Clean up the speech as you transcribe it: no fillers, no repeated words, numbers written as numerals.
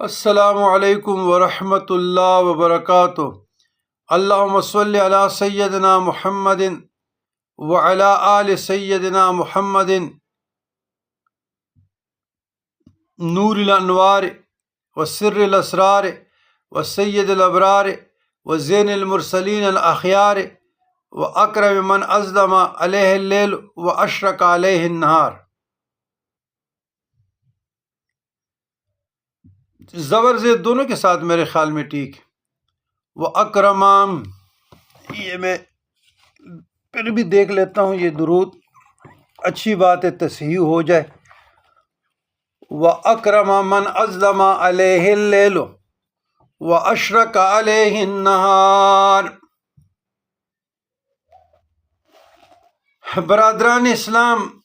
السلام علیکم ورحمۃ اللہ وبرکاتہ۔ اللہم صلی علی سیدنا محمد وعلی آل سیدنا محمد نور الانوار وسر الاسرار وسید الابرار وزین المرسلین الاخیار واکرم من اظلم علیہ اللیل واشرق علیہ النہار۔ زبر زید دونوں کے ساتھ میرے خیال میں ٹھیک۔ وہ اکرمام، یہ میں پھر بھی دیکھ لیتا ہوں، یہ درود اچھی بات ہے، تصحیح ہو جائے۔ وہ اکرم من اظلم علیہ اللیل واشرق علیہ النہار۔ برادران اسلام،